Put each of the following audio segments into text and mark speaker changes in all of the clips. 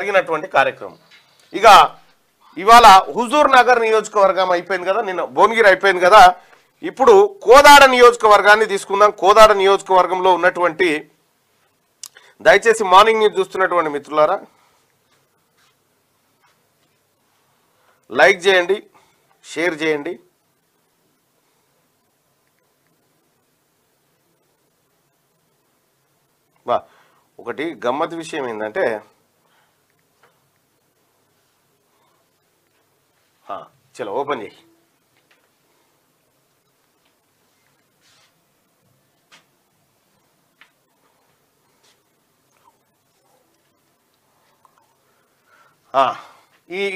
Speaker 1: జరిగినటువంటి కార్యక్రమం. ఇక ఇవాళ హుజూర్ నగర్ నియోజకవర్గం అయిపోయింది కదా, నిన్న భువనగిరి అయిపోయింది కదా, ఇప్పుడు కోదాడ నియోజకవర్గాన్ని తీసుకుందాం. కోదాడ నియోజకవర్గంలో ఉన్నటువంటి, దయచేసి మార్నింగ్ న్యూస్ చూస్తున్నటువంటి మిత్రులారా లైక్ చేయండి, షేర్ చేయండి. ఒకటి గమ్మత్ విషయం ఏంటంటే, చలో ఓపెన్ చేయి.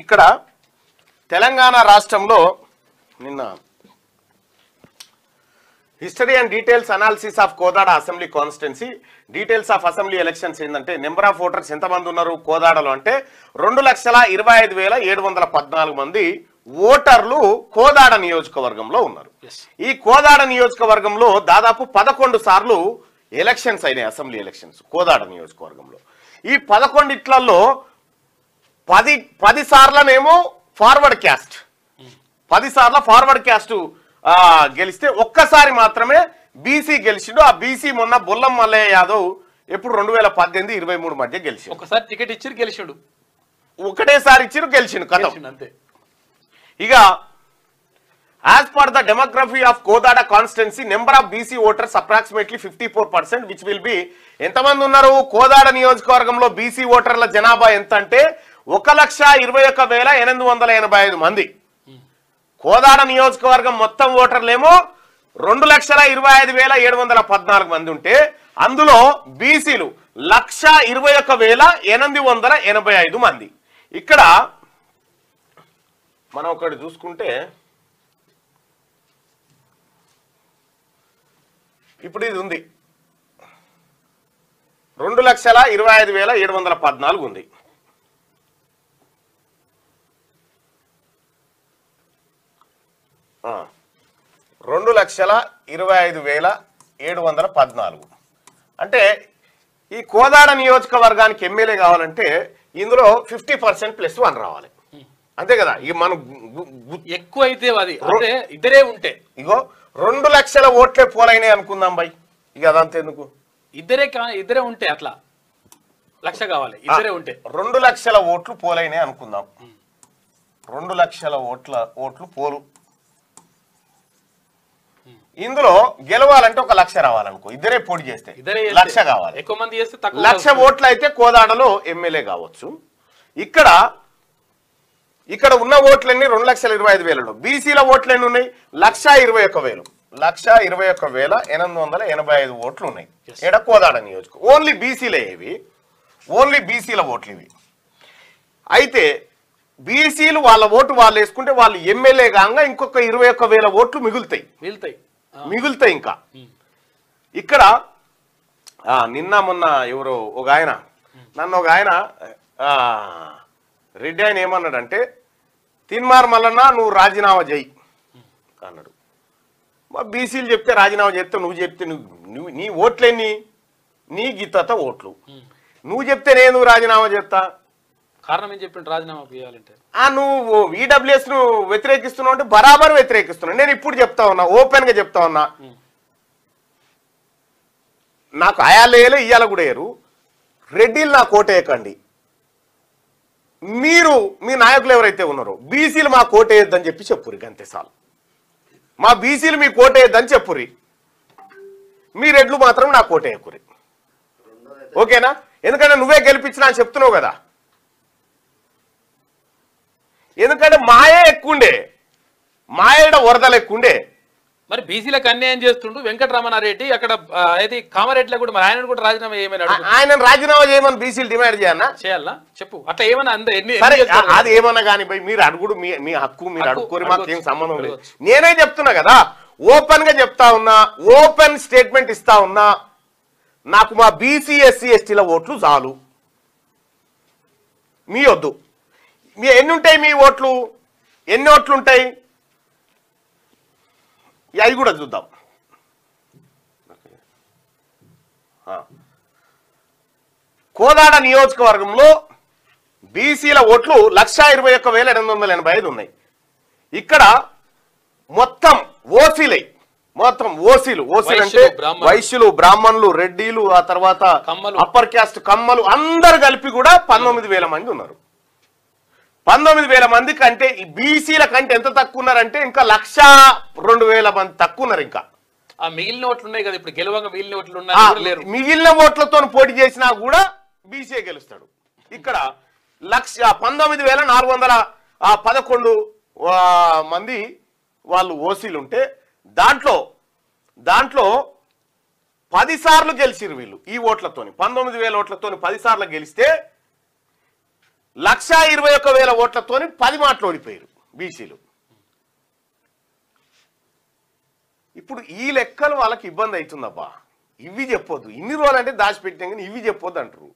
Speaker 1: ఇక్కడ తెలంగాణ రాష్ట్రంలో నిన్న history and details analysis of Kodad assembly constituency, details of assembly elections ఏంటంటే, నెంబర్ ఆఫ్ ఓటర్స్ ఎంతమంది ఉన్నారు కోదాడలో అంటే 2,25,714 మంది ఓటర్లు కోదాడ నియోజకవర్గంలో ఉన్నారు. ఈ కోదాడ నియోజకవర్గంలో దాదాపు 11 సార్లు ఎలక్షన్స్ అయినాయి, అసెంబ్లీ ఎలక్షన్స్ కోదాడ నియోజకవర్గంలో. ఈ 11 10 సార్లనేమో ఫార్వర్డ్ క్యాస్ట్, 10 సార్ల ఫార్వర్డ్ క్యాస్ట్ గెలిస్తే ఒక్కసారి మాత్రమే బీసీ గెలిచిండు. ఆ బీసీ మొన్న బొల్లం మల్లయ్య యాదవ్ ఎప్పుడు 2018-23 మధ్య గెలిచి,
Speaker 2: ఒకసారి టికెట్ ఇచ్చి గెలిచిండు,
Speaker 1: ఒకటేసారి ఇచ్చి గెలిచిండు కథ
Speaker 2: అంతే.
Speaker 1: ఇక as per the demography of Kodada constituency, number of BC voters approximately 54%, which will be ఎంతమంది ఉన్నారు కోదాడ నియోజకవర్గంలో బీసీ ఓటర్ల జనాభా ఎంత అంటే 1,21,885 మంది. కోదాడ నియోజకవర్గం మొత్తం ఓటర్లేమో 2,25,714 మంది ఉంటే అందులో బీసీలు 1,21,885 మంది. ఇక్కడ మనం ఒకటి చూసుకుంటే, ఇప్పుడు ఇది ఉంది 2,25,714 ఉంది. ఆ 2,25,714 అంటే ఈ కోదాడ నియోజకవర్గానికి ఎమ్మెల్యే కావాలంటే ఇందులో 50% +1 రావాలి, అంతే కదా. ఇక మనం
Speaker 2: ఎక్కువ అయితే అది అంటే ఇద్దరే ఉంటే,
Speaker 1: ఇగో 2 లక్షల ఓట్లే పోలైనాయి అనుకుందాం బై, ఇక అదంతా ఎందుకు,
Speaker 2: ఇద్దరే ఉంటే అట్లా 1,00,000 కావాలి, ఇద్దరే ఉంటే
Speaker 1: 2 లక్షల ఓట్లు పోలైనాయి అనుకుందాం. 2 లక్షల ఓట్లు పోలు, ఇందులో గెలవాలంటే 1,00,000 రావాలనుకో, ఇద్దరే పోటీ చేస్తే 1,00,000 కావాలి.
Speaker 2: ఎక్కువ మంది చేస్తే
Speaker 1: 1,00,000 ఓట్లు అయితే కోదాడలో ఎమ్మెల్యే కావచ్చు. ఇక్కడ ఉన్న ఓట్లన్నీ 2,25,000. బీసీల ఓట్లు ఎన్ని ఉన్నాయి, 1,21,000, 1,21,885 ఓట్లు ఉన్నాయి ఇక్కడ కోదాడ నియోజకవర్గం. ఓన్లీ బీసీలే ఇవి, ఓన్లీ బీసీల ఓట్లు ఇవి. అయితే బీసీలు వాళ్ళ ఓటు వాళ్ళు వేసుకుంటే వాళ్ళు ఎమ్మెల్యే కాగా ఇంకొక 21,000 ఓట్లు మిగులుతాయి ఇంకా. ఇక్కడ నిన్న మొన్న ఎవరో ఒక ఆయన రెడ్డి ఆయన ఏమన్నాడంటే, తిన్మార్ మల్లన్న నువ్వు రాజీనామా చేయి అన్నాడు. బీసీలు చెప్తే రాజీనామా చేస్తే, నువ్వు చెప్తే నీ ఓట్లేని నీ గీతత ఓట్లు, నువ్వు చెప్తే నేను రాజీనామా చేస్తా.
Speaker 2: కారణం ఏం చెప్పిండు రాజీనామా చేయాలంటే,
Speaker 1: నువ్వు ఈడబ్ల్యూఎస్ ను వ్యతిరేకిస్తున్నావు అంటే బరాబర్ వ్యతిరేకిస్తున్నావు. నేను ఇప్పుడు చెప్తా ఉన్నా, ఓపెన్ గా చెప్తా ఉన్నా, నాకు ఆయాలు వేయలే ఇయ్యాల కూడా వేయరు, రెడ్డిలు నాకు ఓటేయకండి. మీరు మీ నాయకులు ఎవరైతే ఉన్నారో బీసీలు మా కోటేయొద్దని చెప్పి చెప్పుర్రి, అంతే చాలు. మా బీసీలు మీ కోటేయొద్దని చెప్పుర్రి, మీ రెడ్లు మాత్రం నా కోటేయకుర్రి, ఓకేనా? ఎందుకంటే నువ్వే గెలిపించినా అని చెప్తున్నావు కదా. ఎందుకంటే మాయే ఎక్కువండే, మాయేడ వరదలు ఎక్కువండే.
Speaker 2: మరి బీసీలకు అన్యాయం చేస్తుండు వెంకటరమణారెడ్డి, అక్కడ అయితే కామారెడ్డిలో కూడా మరి ఆయన కూడా రాజీనామా చేయమని,
Speaker 1: ఆయన రాజీనామా చేయమని బీసీలు డిమాండ్ చేయాలా
Speaker 2: చెప్పు, అట్లా ఏమన్నా
Speaker 1: అది ఏమన్నా కానీ మీరు అడుగుడు, మీ హక్కు, మీరు అడుక్కోరి, మాకు ఏం సంబంధం లేదు. నేనే చెప్తున్నా కదా, ఓపెన్ గా చెప్తా ఉన్నా, ఓపెన్ స్టేట్మెంట్ ఇస్తా ఉన్నా, నాకు మా బీసీ ఎస్సీ ఎస్టీల ఓట్లు చాలు, మీ వద్దు. మీ ఎన్ని ఉంటాయి మీ ఓట్లు, ఎన్ని ఓట్లు ఉంటాయి అవి కూడా చూద్దాం. కోదాడ నియోజకవర్గంలో బీసీల ఓట్లు 1,21,885 ఉన్నాయి. ఇక్కడ మొత్తం ఓసీలే, మొత్తం ఓసీలు అంటే వైశ్యులు, బ్రాహ్మణులు, రెడ్డిలు, ఆ తర్వాత అప్పర్ క్యాస్ట్ కమ్మలు అందరు కలిపి కూడా 19,000 మంది ఉన్నారు. 19,000 మంది కంటే ఈ బీసీల కంటే ఎంత తక్కువ ఉన్నారంటే ఇంకా 1,02,000 మంది తక్కువ ఉన్నారు. ఇంకా
Speaker 2: మిగిలిన ఓట్లు ఉన్నాయి కదా, ఇప్పుడు గెలవంగా మిగిలిన ఓట్లు ఉన్నాయి,
Speaker 1: మిగిలిన ఓట్లతో పోటీ చేసినా కూడా బీసీ గెలుస్తాడు. ఇక్కడ 19,411 మంది వాళ్ళు ఓసీలు ఉంటే దాంట్లో 10 సార్లు గెలిచిరు వీళ్ళు. ఈ ఓట్లతోని 19,000 ఓట్లతోని 10 సార్లు గెలిస్తే 1,21,000 ఓట్లతోని 10 మాటలు ఓడిపోయారు బీసీలు. ఇప్పుడు ఈ లెక్కలు వాళ్ళకి ఇబ్బంది అవుతుందబ్బా. ఇవి చెప్పొద్దు, ఇన్ని రోజులు అంటే దాచిపెట్టాం కానీ ఇవి చెప్పొద్దు అంటారు.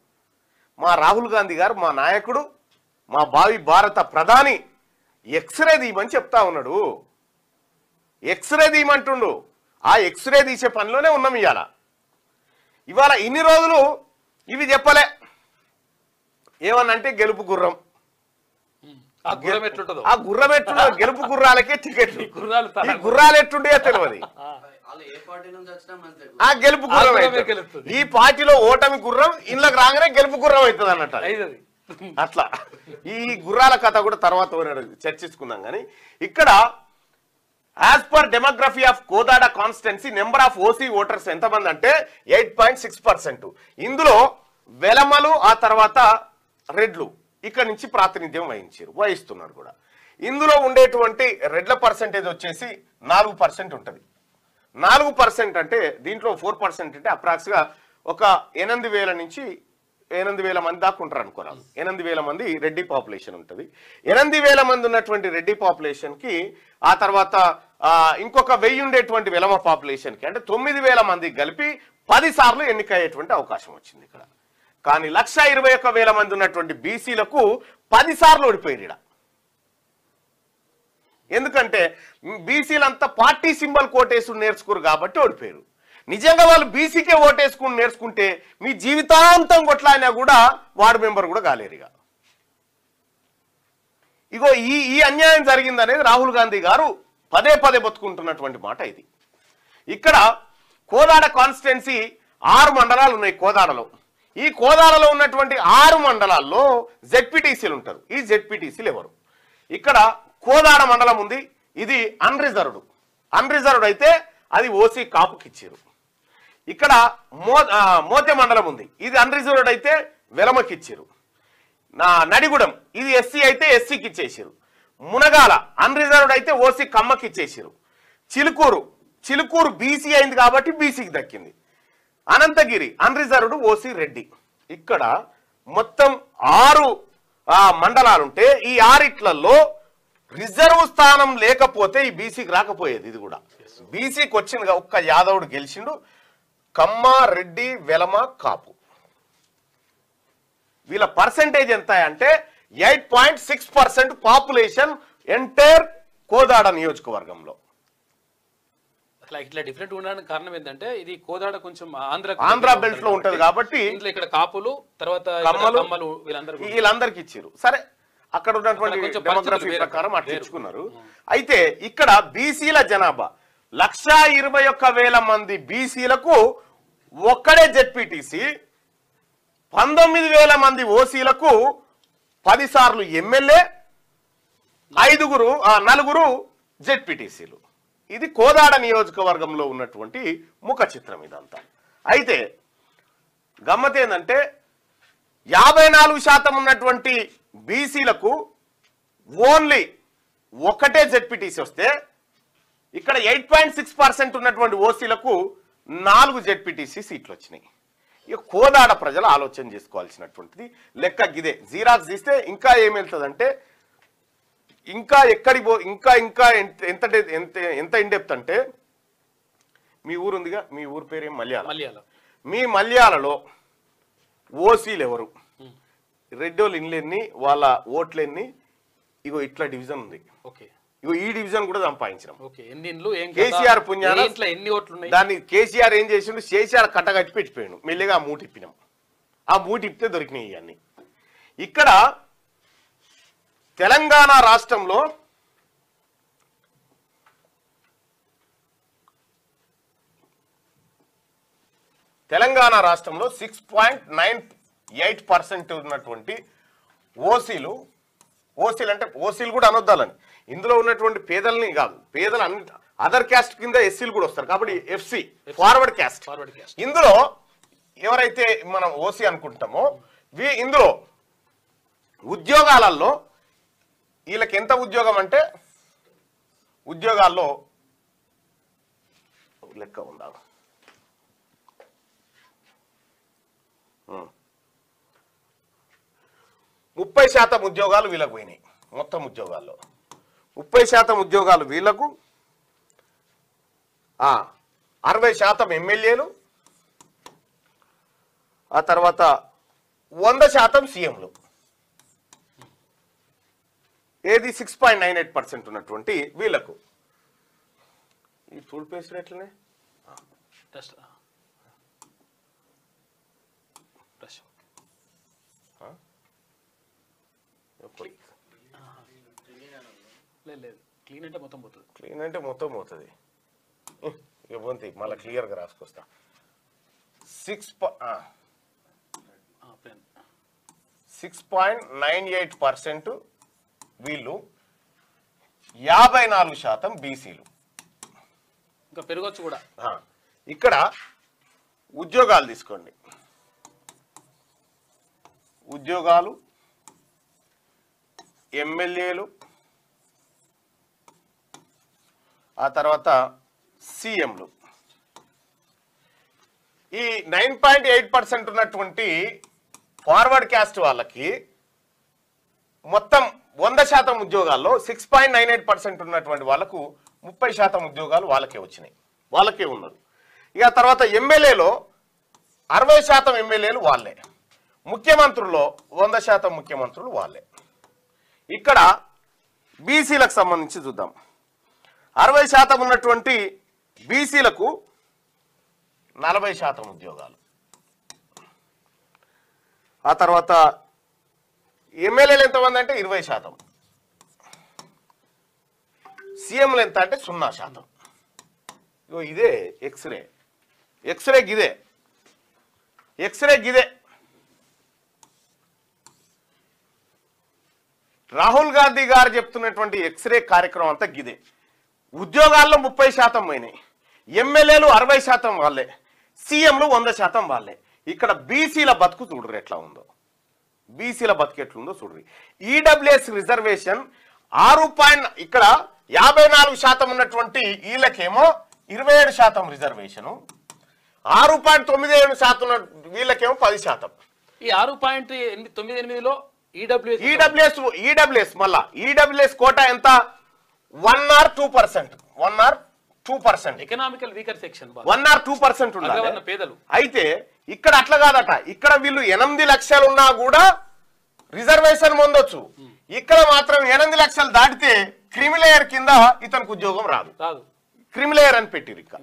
Speaker 1: మా రాహుల్ గాంధీ గారు, మా నాయకుడు, మా భావి భారత ప్రధాని ఎక్స్రే తీయమని చెప్తా ఉన్నాడు. ఎక్స్రే తీయమంటుండు. ఆ ఎక్స్రే తీసే పనిలోనే ఉన్నాం ఇవాళ ఇన్ని రోజులు ఇవి చెప్పలే. ఏమనంటే గెలుపు గుర్రం,
Speaker 2: ఆ గుర్రం ఎట్లుంటుందో,
Speaker 1: ఆ గుర్రం ఎట్లుండో, గెలుపు గుర్రాలకే టికెట్లు, ఈ గుర్రాలు ఎట్లుండే తెలియదు. ఆ గెలుపు గుర్రం అవుతుంది. ఈ పార్టీలో ఓటమి గుర్రం, ఇళ్ళకి రాగానే గెలుపు గుర్రం అవుతుంది అన్నట్టు. అట్లా ఈ గుర్రాల కథ కూడా తర్వాత చర్చించుకుందాం. కానీ ఇక్కడ as per demography of Kodad constituency number of OC voters ఎంతమంది అంటే 8.6%. ఇందులో వెలమలు, ఆ తర్వాత రెడ్లు ఇక్కడ నుంచి ప్రాతినిధ్యం వహిస్తున్నారు కూడా. ఇందులో ఉండేటువంటి రెడ్ల పర్సెంటేజ్ వచ్చేసి 4% ఉంటుంది. 4% అంటే దీంట్లో 4% అంటే అప్రాక్స్గా ఒక 8,000 నుంచి 8,000 మంది దాకా ఉంటారు అనుకోరాదు. 8,000 మంది రెడ్డి పాపులేషన్ ఉంటుంది. 8,000 మంది ఉన్నటువంటి రెడ్డి పాపులేషన్కి ఆ తర్వాత ఇంకొక 1000 ఉండేటువంటి వెలమ పాపులేషన్కి అంటే 9,000 మంది కలిపి 10 సార్లు ఎన్నికయ్యేటువంటి అవకాశం వచ్చింది ఇక్కడ. కానీ 1,21,000 మంది ఉన్నటువంటి బీసీలకు 10 సార్లు ఓడిపోయారు. ఎందుకంటే బీసీలంతా పార్టీ సింబల్ కోటేసుకుని నేర్చుకోరు కాబట్టి ఓడిపోయారు. నిజంగా వాళ్ళు బీసీకే ఓటేసుకుని నేర్చుకుంటే మీ జీవితాంతం కొట్లాడినా కూడా వార్డు మెంబర్ కూడా కాలేరుగా. ఇగో ఈ అన్యాయం జరిగిందనేది రాహుల్ గాంధీ గారు పదే బతుకుంటున్నటువంటి మాట ఇది. ఇక్కడ కోదాడ కాన్స్టిట్యున్సీ 6 మండలాలు ఉన్నాయి కోదాడలో. ఈ కోదాడలో ఉన్నటువంటి 6 మండలాల్లో జెడ్పీటీసీలు ఉంటారు. ఈ జెడ్పీటీసీలు ఎవరు? ఇక్కడ కోదాడ మండలం ఉంది, ఇది అన్రిజర్వ్డ్ అయితే అది ఓసీ కాపుకి ఇచ్చారు. ఇక్కడ మోతే మండలం ఉంది, ఇది అన్రిజర్వ్డ్ అయితే వెలమకి ఇచ్చారు. నడిగూడెం ఇది ఎస్సీ అయితే ఎస్సీకి ఇచ్చేసారు. మునగాల అన్రిజర్వ్డ్ అయితే ఓసీ కమ్మకి ఇచ్చేసారు. చిలుకూరు బీసీ అయింది కాబట్టి బీసీకి దక్కింది. Anantagiri unreserved OC Reddy. ఇక్కడ మొత్తం 6 మండలాలుంటే ఈ 6 రిజర్వ్ స్థానం లేకపోతే ఈ బీసీకి రాకపోయేది. ఇది కూడా బీసీకి వచ్చిందిగా, ఒక్క యాదవుడు గెలిచిండు. కమ్మ, రెడ్డి, వెలమ, కాపు వీళ్ళ పర్సెంటేజ్ ఎంత అంటే 8.6% పాపులేషన్ ఎంటైర్ కోదాడ నియోజకవర్గంలో.
Speaker 2: ఇట్లా డిఫరెంట్ ఉండడానికి కారణం ఏంటంటే ఇది కోదాడ కొంచెం
Speaker 1: ఆంధ్ర బెల్ట్ లో ఉంటది కాబట్టి
Speaker 2: ఇక్కడ కాపులు, తర్వాత కమ్మలు
Speaker 1: వీళ్ళందరికి ఇచ్చారు. సరే, అక్కడ ఉన్నటువంటి డెమోగ్రఫీ ప్రకారం అట్లా తెచ్చుకున్నారు. అయితే ఇక్కడ బీసీల జనాభా 1,21,000 మంది బీసీలకు ఒక్కడే జెడ్పీటీసీ, 19,000 మంది ఓసీలకు 10 సార్లు ఎమ్మెల్యే, 4 జెడ్పీటీసీలు. ఇది కోదాడ నియోజకవర్గంలో ఉన్నటువంటి ముఖ చిత్రం ఇదంతా. అయితే గమ్మత్ ఏంటంటే 54% ఉన్నటువంటి బీసీలకు ఓన్లీ ఒకటే జెడ్పీటీసీ వస్తే ఇక్కడ 8.6% ఉన్నటువంటి ఓసీలకు 4 జెడ్పీటీసీ సీట్లు వచ్చినాయి. ఇక కోదాడ ప్రజలు ఆలోచన చేసుకోవాల్సినటువంటిది లెక్క గిదే. జీరాక్స్ తీస్తే ఇంకా ఏం వెళ్తుందంటే ఇంకా ఇంకా ఎంత ఇండెప్త్ అంటే మీ ఊరు ఉందిగా, మీ ఊరు పేరు మల్యాల. మీ మల్యాలలో ఓసీలు ఎవరు, రెడ్డోళ్ళు ఇన్లెన్ని, వాళ్ళ ఓట్లెన్ని, ఇగో ఇట్లా డివిజన్ ఉంది. ఇగో ఈ డివిజన్ కూడా సంపాదించినాం. కేసీఆర్ పుణ్యాన దాన్ని కేసీఆర్ ఏం చేసిండు, కేసీఆర్ కట్టగట్టి పెట్టిపోయాడు. మెల్లిగా ఆ మూటి ఇప్పినాం. ఆ మూటి ఇప్పితే దొరికినాయి ఇవన్నీ. ఇక్కడ తెలంగాణ రాష్ట్రంలో తెలంగాణ రాష్ట్రంలో 6.98% ఉన్నటువంటి ఓసీలు అంటే ఓసీలు కూడా అనొద్దాలని, ఇందులో ఉన్నటువంటి పేదల్ని కాదు, పేదలు అన్ని అదర్ క్యాస్ట్ కింద ఎస్సీలు కూడా వస్తారు కాబట్టి ఎఫ్సి ఫార్వర్డ్ క్యాస్ట్. ఇందులో ఎవరైతే మనం ఓసీ అనుకుంటామో ఇందులో ఉద్యోగాలలో వీళ్ళకి ఎంత ఉద్యోగం అంటే ఉద్యోగాల్లో లెక్క ఉందా 30% ఉద్యోగాలు వీళ్ళకు పోయినాయి. మొత్తం ఉద్యోగాల్లో 30% ఉద్యోగాలు వీళ్ళకు, 60% ఎమ్మెల్యేలు, ఆ తర్వాత 100% సీఎంలు. ఏది 6.98% ఉన్నటువంటి వీళ్ళకు ఈ చూడు పేసినట్లనే
Speaker 2: క్లీన్ అంటే మొత్తం పోతుంది.
Speaker 1: క్లీన్ అంటే మొత్తం పోతుంది. ఇక పోతే మళ్ళీ క్లియర్గా రాసుకొస్తా. 6.98% వీళ్ళు, 54% బీసీలు.
Speaker 2: ఇంకా పెరగొచ్చు కూడా.
Speaker 1: ఇక్కడ ఉద్యోగాలు తీసుకోండి. ఉద్యోగాలు, ఎమ్మెల్యేలు, ఆ తర్వాత సీఎంలు. ఈ 9.8% ఉన్నటువంటి ఫార్వర్డ్ క్యాస్ట్ వాళ్ళకి మొత్తం 100% ఉద్యోగాల్లో 6.98% ఉన్నటువంటి వాళ్ళకు 30% ఉద్యోగాలు వాళ్ళకే వచ్చినాయి, వాళ్ళకే ఉన్నారు. ఇక తర్వాత ఎమ్మెల్యేలో 60% ఎమ్మెల్యేలు వాళ్ళే, ముఖ్యమంత్రుల్లో 100% ముఖ్యమంత్రులు వాళ్ళే. ఇక్కడ బీసీలకు సంబంధించి చూద్దాం. 60% ఉన్నటువంటి బీసీలకు 40% ఉద్యోగాలు. ఆ తర్వాత ఎమ్మెల్యేలు ఎంతమంది అంటే 20%, సీఎంలు ఎంత అంటే 0%. ఇదే ఎక్స్రే గిదే, ఎక్స్రే గిదే. రాహుల్ గాంధీ గారు చెప్తున్నటువంటి ఎక్స్రే కార్యక్రమం అంతా గిదే. ఉద్యోగాల్లో 30% పోయినాయి, ఎమ్మెల్యేలు 60% వాళ్ళే, సీఎంలు 100% వాళ్ళే. ఇక్కడ బీసీల బతుకు చూడరు ఎట్లా ఉందో, బీసీల బతుకు ఎట్లుందో చూడరు. EWS reservation 6. ఇక్కడ 54% ఉన్నటువంటి వీళ్ళకేమో 27% రిజర్వేషను, 6.97% ఉన్న వీళ్ళకేమో 10%.
Speaker 2: ఈ 6.98లో
Speaker 1: ఈడబ్ల్యూఎస్ మళ్ళా ఈడబ్ల్యూఎస్ కోటా ఎంత? 1 or 2%.
Speaker 2: Economical weaker section
Speaker 1: 1 or 2% ఉండాలి
Speaker 2: పేదలు.
Speaker 1: అయితే ఇక్కడ అట్లా కాదట. ఇక్కడ వీళ్ళు 8 లక్షలు ఉన్నా కూడా రిజర్వేషన్ పొందొచ్చు. ఇక్కడ మాత్రం 8 లక్షలు దాటితే క్రిమిలేయర్ కింద ఇతనికి ఉద్యోగం రాదు. క్రిమిలేయర్ అని పెట్టిరు. ఇక్కడ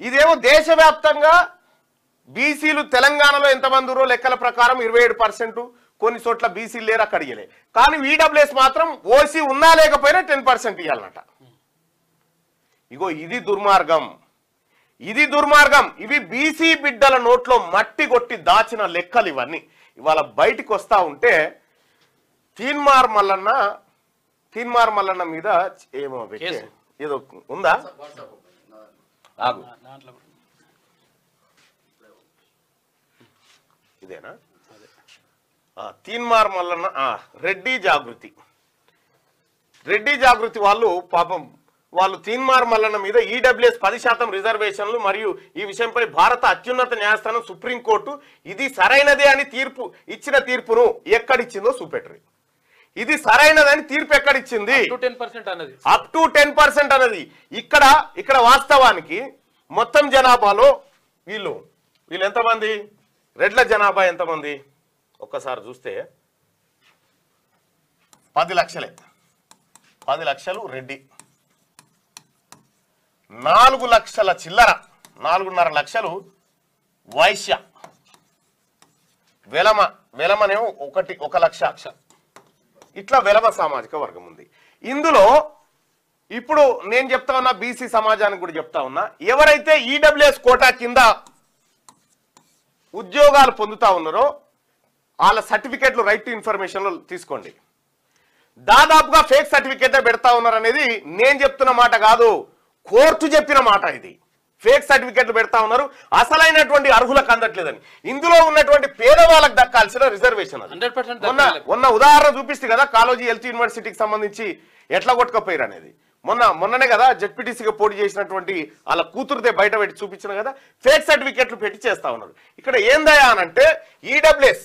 Speaker 1: ఇదేమో దేశవ్యాప్తంగా బీసీలు తెలంగాణలో ఎంతమంది ఉన్నారో లెక్కల ప్రకారం 27%, కొన్ని చోట్ల బీసీలు లేరు, అక్కడ ఇయ్యలే. కానీ ఈడబ్ల్యూఎస్ మాత్రం ఓసీ ఉన్నా లేకపోయినా 10% ఇవ్వాలన్నట. ఇగో ఇది దుర్మార్గం, ఇది దుర్మార్గం. ఇవి బీసీ బిడ్డల నోట్లో మట్టి కొట్టి దాచిన లెక్కలు ఇవన్నీ ఇవాళ బయటికి వస్తా ఉంటే తీన్మార్ మల్లన్న మీద ఏమో ఏదో ఉందా? ఇదేనా? తీన్మార్ మల్లన్న రెడ్డి జాగృతి వాళ్ళు పాపం వాళ్ళు తీన్మార్ మల్లన్న మీద ఈడబ్ల్యూఎస్ 10% రిజర్వేషన్లు మరియు ఈ విషయంపై భారత అత్యున్నత న్యాయస్థానం సుప్రీంకోర్టు ఇది సరైనదే అని ఇచ్చిన తీర్పును ఎక్కడిచ్చిందో చూపెట్టరు. ఇది సరైనదని తీర్పు ఎక్కడిచ్చింది? అప్ టు 10% అన్నది. ఇక్కడ వాస్తవానికి మొత్తం జనాభాలో వీళ్ళు ఎంతమంది? రెడ్ల జనాభా ఎంతమంది ఒక్కసారి చూస్తే 10 లక్షలే. 10 లక్షలు రెడ్డి, 4 లక్షల చిల్లర, 4.5 లక్షలు వైశ్య, వెలమనేమో 1 లక్ష, ఇట్లా వెలమ సామాజిక వర్గం ఉంది. ఇందులో ఇప్పుడు నేను చెప్తా ఉన్నా, బీసీ సమాజానికి కూడా చెప్తా ఉన్నా, ఎవరైతే ఈడబ్ల్యూఎస్ కోటా కింద ఉద్యోగాలు పొందుతా ఉన్నారో వాళ్ళ సర్టిఫికెట్లు రైట్ టు ఇన్ఫర్మేషన్లో తీసుకోండి. దాదాపుగా ఫేక్ సర్టిఫికెట్ పెడతా ఉన్నారు అనేది నేను చెప్తున్న మాట కాదు, కోర్టు చెప్పిన మాట. ఇది ఫేక్ సర్టిఫికెట్లు పెడతా ఉన్నారు, అసలైనటువంటి అర్హులకు అందట్లేదని. ఇందులో ఉన్నటువంటి పేదవాళ్ళకు దక్కాల్సిన రిజర్వేషన్ అది. మొన్న ఉదాహరణ చూపిస్తే కదా కాలోజీ హెల్త్ యూనివర్సిటీకి సంబంధించి ఎట్లా కొట్టుకపోయారు అనేది. మొన్ననే కదా జెడ్పీటీసీగా పోటీ చేసినటువంటి వాళ్ళ కూతురుదే బయట పెట్టి చూపించిన కదా, ఫేక్ సర్టిఫికెట్లు పెట్టి చేస్తా ఉన్నారు. ఇక్కడ ఏందయ్యా అనంటే ఈడబ్ల్యూఎస్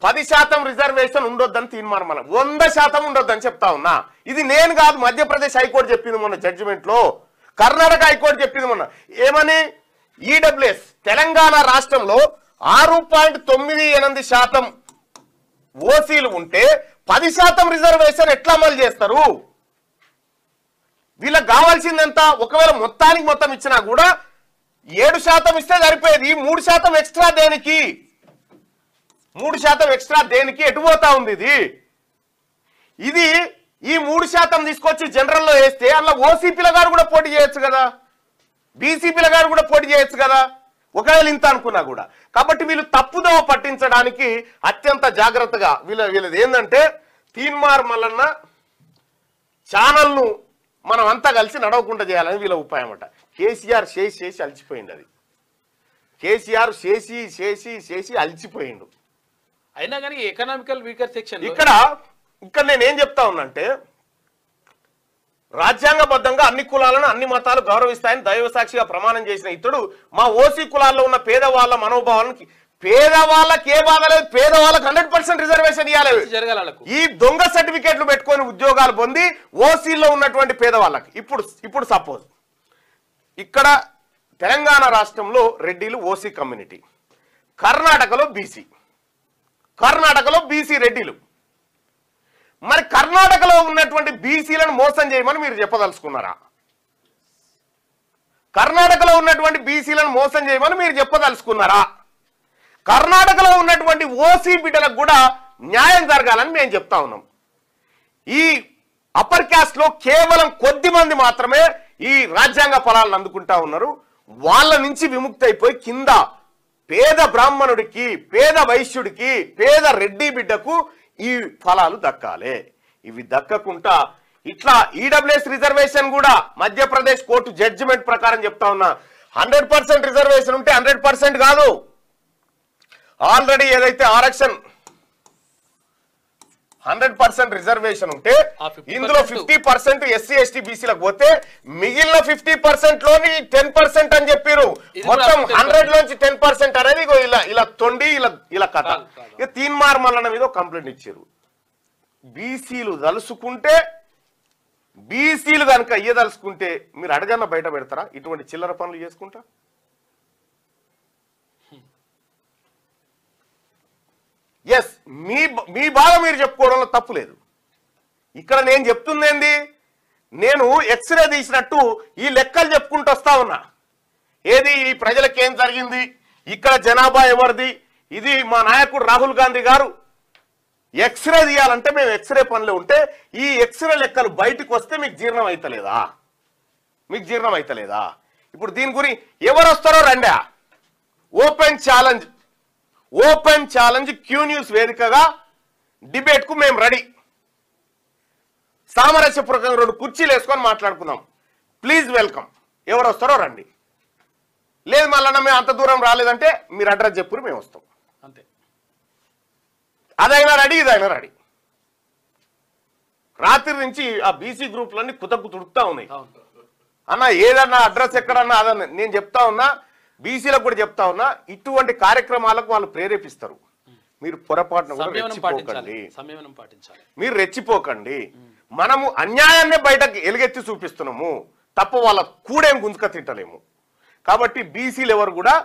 Speaker 1: 10% రిజర్వేషన్ ఉండొద్దని తీర్మానం, 100% ఉండొద్దని చెప్తా ఉన్నా. ఇది నేను కాదు, మధ్యప్రదేశ్ హైకోర్టు చెప్పింది మొన్న జడ్జిమెంట్ లో, కర్ణాటక హైకోర్టు చెప్పింది మొన్న. ఏమని? ఈడబ్ల్యూఎస్ తెలంగాణ రాష్ట్రంలో 6.98% ఓసీలు ఉంటే 10% రిజర్వేషన్ ఎట్లా అమలు చేస్తారు? వీళ్ళకి కావాల్సిందంతా ఒకవేళ మొత్తానికి మొత్తం ఇచ్చినా కూడా 7% ఇస్తే సరిపోయేది. 3% ఎక్స్ట్రా దేనికి? 3% ఎక్స్ట్రా దేనికి? ఎటు పోతా ఉంది ఇది? ఈ 3% తీసుకొచ్చి జనరల్లో వేస్తే అలా ఓసీ పిల్లగారు కూడా పోటీ చేయొచ్చు కదా, బీసీ పిల్లగారు కూడా పోటీ చేయొచ్చు కదా, ఒకవేళ ఇంత అనుకున్నా కూడా. కాబట్టి వీళ్ళు తప్పుదోవ పట్టించడానికి అత్యంత జాగ్రత్తగా వీళ్ళది ఏంటంటే తీన్మార్ మల్లన్న ఛానల్ను మనం అంతా కలిసి నడవకుండా చేయాలని వీళ్ళ ఉపాయం అట. కేసీఆర్ చేసి అలిచిపోయింది. అది కేసీఆర్ చేసి అలిచిపోయిండు.
Speaker 2: అయినా కానీ ఎకనామికల్ వీకర్ సెక్షన్
Speaker 1: ఇక్కడ నేనేం చెప్తా ఉన్నంటే, రాజ్యాంగబద్ధంగా అన్ని కులాలను అన్ని మతాలు గౌరవిస్తాయని దైవ సాక్షిగా ప్రమాణం చేసిన ఇతడు మా ఓసీ కులాల్లో ఉన్న పేదవాళ్ళ మనోభావాలకి, పేదవాళ్ళకి ఏ బాధ లేదు, పేదవాళ్ళకి 100% రిజర్వేషన్ ఇవ్వాలి. ఈ దొంగ సర్టిఫికెట్లు పెట్టుకొని ఉద్యోగాలు పొంది ఓసీలో ఉన్నటువంటి పేదవాళ్ళకి ఇప్పుడు సపోజ్ ఇక్కడ తెలంగాణ రాష్ట్రంలో రెడ్డిలు ఓసీ కమ్యూనిటీ, కర్ణాటకలో బీసీ రెడ్డిలు. మరి కర్ణాటకలో ఉన్నటువంటి బీసీలను మోసం చేయమని మీరు చెప్పదలుచుకున్నారా? కర్ణాటకలో ఉన్నటువంటి బీసీలను మోసం చేయమని మీరు చెప్పదలుచుకున్నారా? కర్ణాటకలో ఉన్నటువంటి ఓసీ బిడ్డలకు కూడా న్యాయం జరగాలని మేము చెప్తా ఉన్నాం. ఈ అప్పర్ క్యాస్ట్ లో కేవలం కొద్ది మంది మాత్రమే ఈ రాజ్యాంగ ఫలాలను అందుకుంటా ఉన్నారు. వాళ్ళ నుంచి విముక్తి అయిపోయి కింద పేద బ్రాహ్మణుడికి, పేద వైశ్యుడికి, పేద రెడ్డి బిడ్డకు ఈ ఫలాలు దక్కాలి. ఇవి దక్కకుండా ఇట్లా ఈడబ్ల్యూఎస్ రిజర్వేషన్ కూడా మధ్యప్రదేశ్ కోర్టు జడ్జిమెంట్ ప్రకారం చెప్తా ఉన్నా, 100% రిజర్వేషన్ ఉంటే 100% కాదు. ఆల్రెడీ ఏదైతే ఆరక్షణ 100% రిజర్వేషన్ ఉంటే ఇందులో 50% ఎస్సీ ఎస్టీ బీసీలకు పోతే మిగిలిన 50% లోని 10% అని చెప్పారు. మొత్తం 100 లోంచి 10% అనేది ఇలా తొండి ఇలా కథ. ఇక తీన్మార్ మల్లన్న మీద కంప్లైంట్ ఇచ్చారు. బీసీలు తలుసుకుంటే, బీసీలు కనుక అయ్యదలుచుకుంటే మీరు అడగన్న బయట పెడతారా? ఇటువంటి చిల్లర పనులు చేసుకుంటా. ఎస్, మీ బాధ మీరు చెప్పుకోవడంలో తప్పు లేదు. ఇక్కడ నేను చెప్తుందేంది, నేను ఎక్స్రే తీసినట్టు ఈ లెక్కలు చెప్పుకుంటూ వస్తా ఉన్నా. ఏది ఈ ప్రజలకు ఏం జరిగింది, ఇక్కడ జనాభా ఎవరిది, ఇది మా నాయకుడు రాహుల్ గాంధీ గారు ఎక్స్రే తీయాలంటే మేము ఎక్స్రే పనులు ఉంటే ఈ ఎక్స్రే లెక్కలు బయటకు వస్తే మీకు జీర్ణం అవుతలేదా? ఇప్పుడు దీని గురించి ఎవరు వస్తారో రండా. ఓపెన్ ఛాలెంజ్ క్యూ న్యూస్ వేదికగా డిబేట్ కు మేము రెడీ. సామరస్యపూర్వకంగా 2 కుర్చీలు వేసుకొని మాట్లాడుకుందాం. Please welcome. ఎవరు వస్తారో రండి. లేదు మళ్ళీ మేము అంత దూరం రాలేదంటే మీరు అడ్రస్ చెప్పురు, మేము వస్తాం.
Speaker 2: అంతే.
Speaker 1: అదైనా రెడీ, ఇదైనా రెడీ. రాత్రి నుంచి ఆ బీసీ గ్రూప్లన్నీ తుడుకుతా ఉన్నాయి. అన్న ఏదన్నా అడ్రస్ ఎక్కడన్నా అదన్నా నేను చెప్తా ఉన్నా, బీసీలకు కూడా చెప్తా ఉన్నా, ఇటువంటి కార్యక్రమాలకు వాళ్ళు ప్రేరేపిస్తారు. మీరు పొరపాటున కూడా రెచ్చిపోకండి. మనము అన్యాయాన్ని బయటకు ఎలుగెత్తి చూపిస్తున్నాము తప్ప వాళ్ళ కూడేం గుంజుక తింటలేము. కాబట్టి బీసీలు ఎవరు కూడా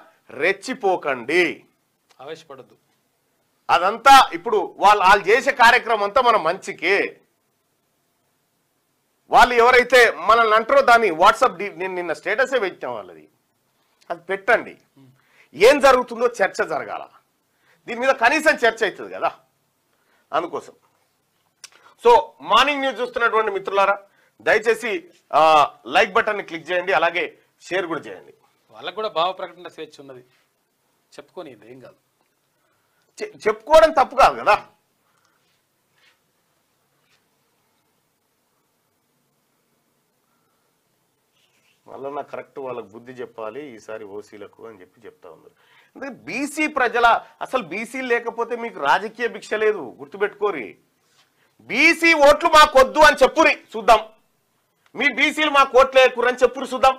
Speaker 1: రెచ్చిపోకండి,
Speaker 2: ఆవేశపడద్దు.
Speaker 1: అదంతా ఇప్పుడు వాళ్ళు చేసే కార్యక్రమం అంతా మన మంచికే. వాళ్ళు ఎవరైతే మనల్ని అంటారో దాన్ని వాట్సాప్ నేను నిన్న స్టేటసే పెట్టాం వాళ్ళది, అది పెట్టండి. ఏం జరుగుతుందో చర్చ జరగాల, దీని మీద కనీసం చర్చ అవుతుంది కదా. అందుకోసం సో మార్నింగ్ న్యూస్ చూస్తున్నటువంటి మిత్రులారా దయచేసి లైక్ బటన్ ని క్లిక్ చేయండి, అలాగే షేర్ కూడా చేయండి.
Speaker 2: వాళ్ళకు కూడా భావ ప్రకటన స్వేచ్ఛ ఉన్నది, చెప్పుకొని ఏం కాదు.
Speaker 1: చెప్పుకోవడం తప్పు కాదు కదా. మళ్ళీ నాకు కరెక్ట్ వాళ్ళకు బుద్ధి చెప్పాలి ఈసారి ఓసీలకు అని చెప్తా ఉన్నారు. అందుకే బీసీ ప్రజల అసలు బీసీ లేకపోతే మీకు రాజకీయ భిక్ష లేదు, గుర్తుపెట్టుకోరి. బీసీ ఓట్లు మాకొద్దు అని చెప్పురి చూద్దాం, మీ బీసీలు మాకు ఓట్లు వేయకూరని చెప్పురు చూద్దాం.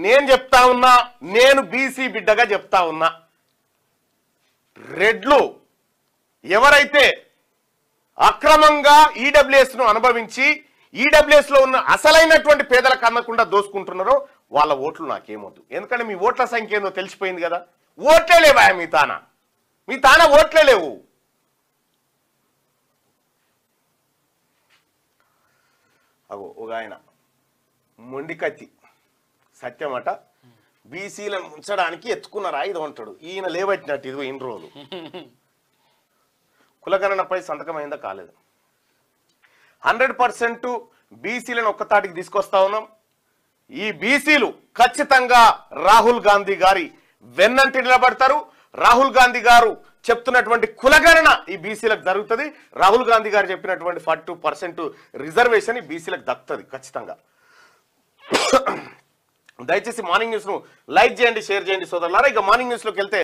Speaker 1: నేను చెప్తా ఉన్నా, నేను బీసీ బిడ్డగా చెప్తా ఉన్నా, రెడ్లు ఎవరైతే అక్రమంగా ఈడబ్ల్యూఎస్ ను అనుభవించి ఈడబ్ల్యూఎస్ లో ఉన్న అసలైనటువంటి పేదలకు అందకుండా దోసుకుంటున్నారో వాళ్ళ ఓట్లు నాకేమొద్దు. ఎందుకంటే మీ ఓట్ల సంఖ్య ఏందో తెలిసిపోయింది కదా. ఓట్లే లేవా మీ తాన ఓట్లే లేవు. అగో ఒక ఆయన మొండికత్తి సత్యమట, బీసీలను ఉంచడానికి ఎత్తుకున్నారా ఇది అంటాడు. ఈయన లేవట్టినట్టు ఇది ఇన్ని రోజులు కులగణనపై సంతకం అయిందా కాలేదు. 100% బీసీలను ఒక్కతాటికి తీసుకొస్తా ఉన్నాం. ఈ బీసీలు ఖచ్చితంగా రాహుల్ గాంధీ గారి వెన్నంటి నిలబడతారు. రాహుల్ గాంధీ గారు చెప్తున్నటువంటి కులగణన ఈ బీసీలకు జరుగుతుంది. రాహుల్ గాంధీ గారు చెప్పినటువంటి 42% రిజర్వేషన్ ఈ బీసీలకు దక్కుతుంది ఖచ్చితంగా. దయచేసి మార్నింగ్ న్యూస్ ను లైక్ చేయండి, షేర్ చేయండి సోదరులారా. ఇక మార్నింగ్ న్యూస్ లోకి వెళ్తే